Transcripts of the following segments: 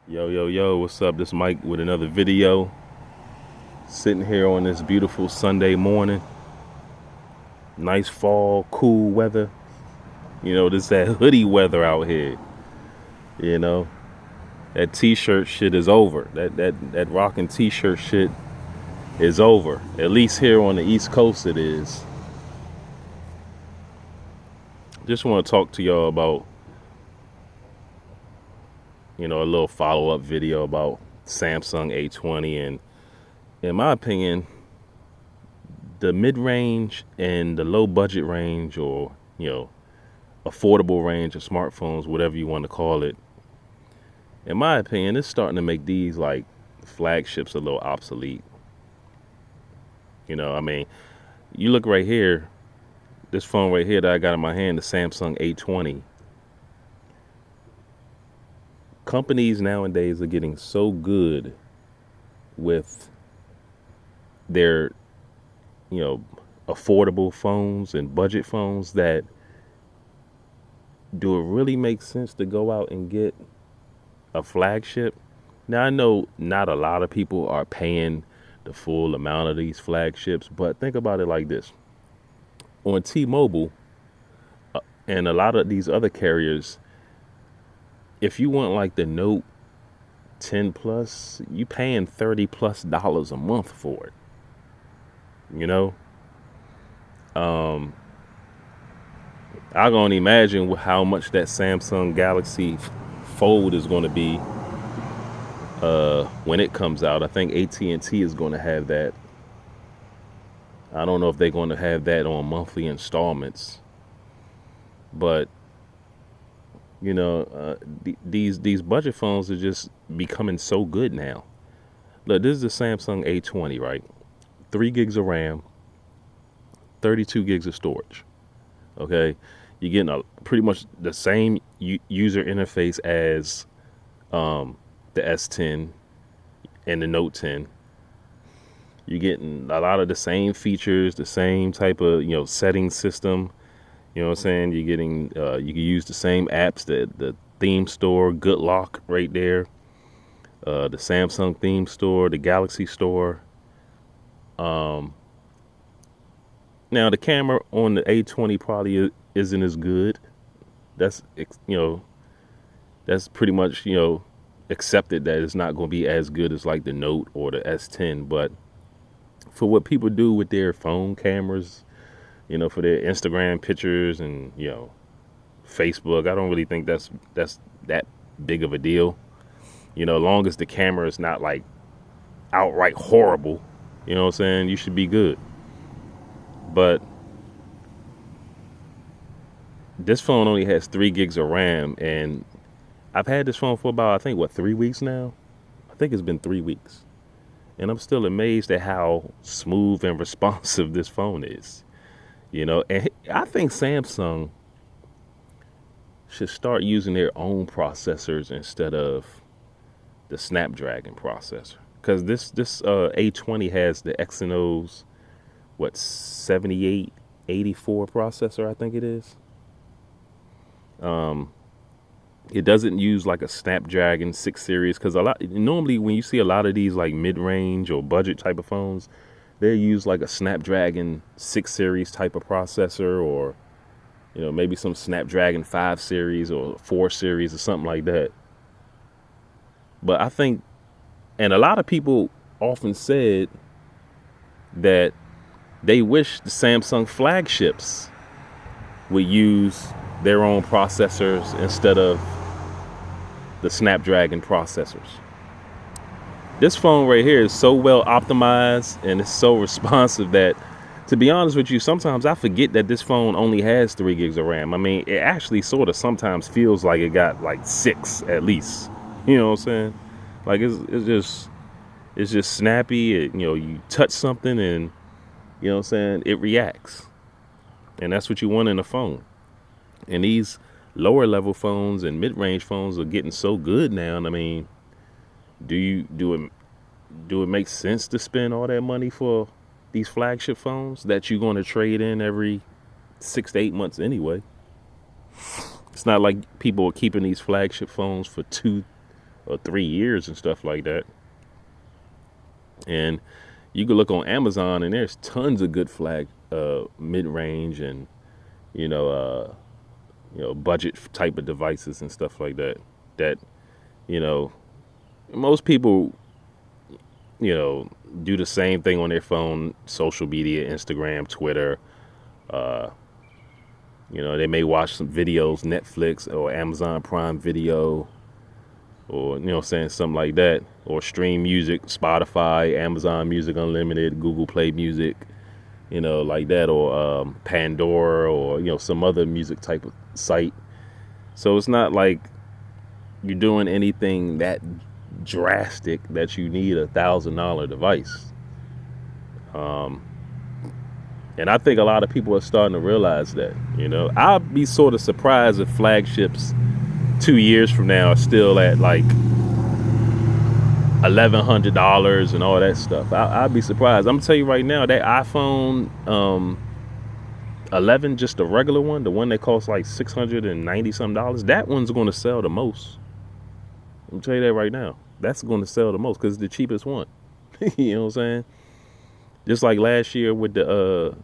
Yo, what's up? This Mike with another video. Sitting here on this beautiful Sunday morning. Nice fall, cool weather. This that hoodie weather out here. You know, that t-shirt shit is over. That rocking t-shirt shit is over. At least here on the East Coast it is. Just want to talk to y'all about, a little follow-up video about Samsung A20, and in my opinion, the mid-range and the low budget range, or affordable range of smartphones, whatever you want to call it, in my opinion, it's starting to make these like flagships a little obsolete. You look right here, this phone right here that I got in my hand, the Samsung A20. Companies nowadays are getting so good with their, affordable phones and budget phones that do it really make sense to go out and get a flagship? Now, I know not a lot of people are paying the full amount of these flagships, but think about it like this. On T-Mobile and a lot of these other carriers, if you want like the Note 10 Plus, you paying $30+ a month for it. I can only imagine how much that Samsung Galaxy Fold is going to be when it comes out. I think AT&T is going to have that. I don't know if they're going to have that on monthly installments, but these budget phones are just becoming so good now. Look, this is the Samsung A20, right? 3 gigs of RAM, 32 gigs of storage. Okay, you're getting pretty much the same user interface as the S10 and the Note 10. You're getting a lot of the same features, the same type of setting system. You know what I'm saying? You're getting you can use the same apps, the theme store, Good Lock right there, the Samsung theme store, the Galaxy store. Now the camera on the A20 probably isn't as good. That's that's pretty much accepted that it's not going to be as good as like the Note or the S10. But for what people do with their phone cameras, for their Instagram pictures and Facebook, I don't really think that's that big of a deal. As long as the camera is not like outright horrible, you know what I'm saying, you should be good. But this phone only has 3 gigs of RAM, and I've had this phone for about, I think, 3 weeks now? I think it's been 3 weeks. And I'm still amazed at how smooth and responsive this phone is. And I think Samsung should start using their own processors instead of the Snapdragon processor. Because this A20 has the Exynos 7884 processor, I think it is. It doesn't use like a Snapdragon 6 series, because normally when you see a lot of these like mid-range or budget type of phones, they use like a Snapdragon 6 series type of processor, or maybe some Snapdragon 5 series or 4 series or something like that. But I think, and a lot of people often said that they wish the Samsung flagships would use their own processors instead of the Snapdragon processors. This phone right here is so well optimized and it's so responsive that, to be honest with you, sometimes I forget that this phone only has 3 gigs of RAM. I mean, it actually sort of sometimes feels like it got like 6 at least. You know what I'm saying? Like it's just snappy. You touch something and you know what I'm saying, it reacts. And that's what you want in a phone. And these lower level phones and mid-range phones are getting so good now. And I mean, do it make sense to spend all that money for these flagship phones that you're going to trade in every 6 to 8 months anyway? It's not like people are keeping these flagship phones for 2, or 3 years and stuff like that. And you can look on Amazon, and there's tons of good mid-range and you know budget type of devices and stuff like that. That you know most people do the same thing on their phone, social media, Instagram, Twitter. They may watch some videos, Netflix or Amazon Prime Video, or saying something like that, or stream music, Spotify, Amazon Music Unlimited, Google Play Music, like that, or Pandora, or some other music type of site. So it's not like you're doing anything that drastic that you need $1,000 device. And I think a lot of people are starting to realize that. I'd be sort of surprised if flagships 2 years from now are still at like $1,100 and all that stuff. I'd be surprised. I'm gonna tell you right now, that iPhone 11, just the regular one, the one that costs like $690 something, that one's going to sell the most. I'm gonna tell you that right now. That's going to sell the most because it's the cheapest one. You know what I'm saying? Just like last year with the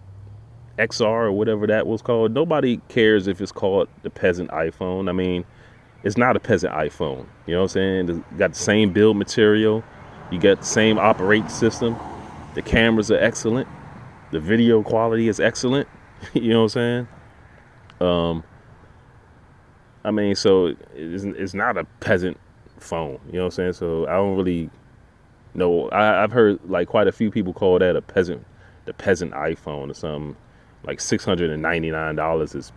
XR or whatever that was called. Nobody cares if it's called the peasant iPhone. I mean, it's not a peasant iPhone. You know what I'm saying? It's got the same build material. You got the same operating system. The cameras are excellent. The video quality is excellent. You know what I'm saying? I mean, so it's not a peasant phone. You know what I'm saying? So I don't really know. I've heard like quite a few people call that the peasant iPhone or something. Like $699 is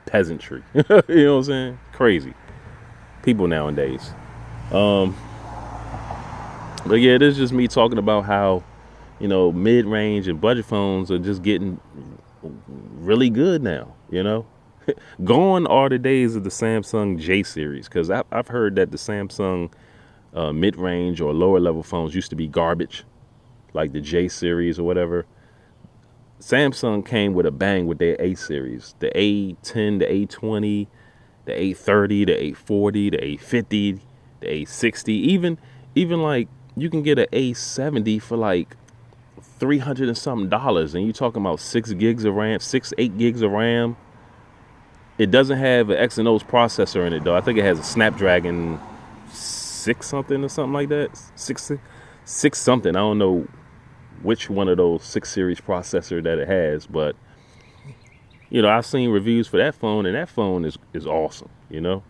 peasantry. You know what I'm saying? Crazy people nowadays. But yeah, this is just me talking about how mid-range and budget phones are just getting really good now. Gone are the days of the Samsung J series, because I've heard that the Samsung mid-range or lower level phones used to be garbage, like the J series or whatever. Samsung came with a bang with their A series, the A10, the A20, the A30, the A40, the A50, the A60, even like you can get an A70 for like $300 and something, and you're talking about 8 gigs of RAM. It doesn't have an Exynos processor in it though. I think it has a Snapdragon 6 something or something like that. Six something. I don't know which one of those 6 series processor that it has, but I've seen reviews for that phone, and that phone is awesome. And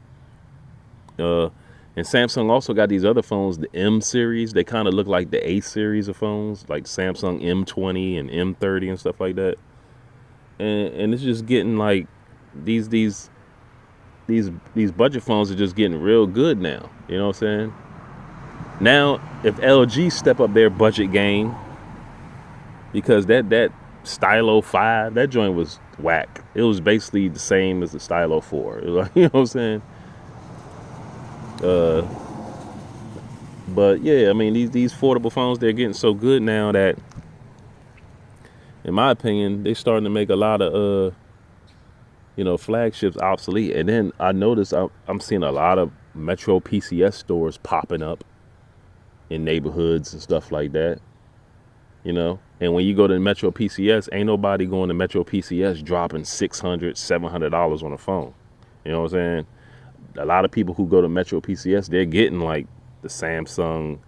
Samsung also got these other phones, the M series. They kind of look like the A series of phones, like Samsung M20 and M30 and stuff like that. And it's just getting like these budget phones are just getting real good now. You know what I'm saying? Now, if LG step up their budget game, because that Stylo 5, that joint was whack. It was basically the same as the Stylo 4. It was like, you know what I'm saying? But yeah, I mean, these affordable phones, they're getting so good now that, in my opinion, they're starting to make a lot of flagships obsolete. And then I noticed I'm seeing a lot of Metro PCS stores popping up in neighborhoods and stuff like that. And when you go to Metro PCS, ain't nobody going to Metro PCS dropping $600, $700 on a phone. You know what I'm saying? A lot of people who go to Metro PCS, they're getting like the Samsung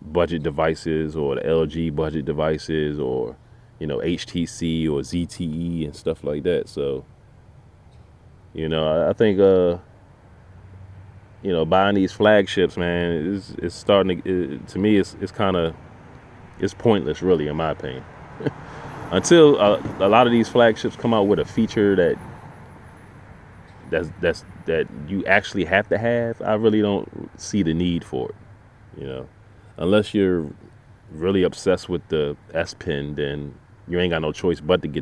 budget devices or the LG budget devices, or HTC or ZTE and stuff like that. So I think buying these flagships, man, it's starting to me it's kind of, it's pointless, really, in my opinion. Until a lot of these flagships come out with a feature that you actually have to have, I really don't see the need for it. Unless you're really obsessed with the S Pen, then you ain't got no choice but to get the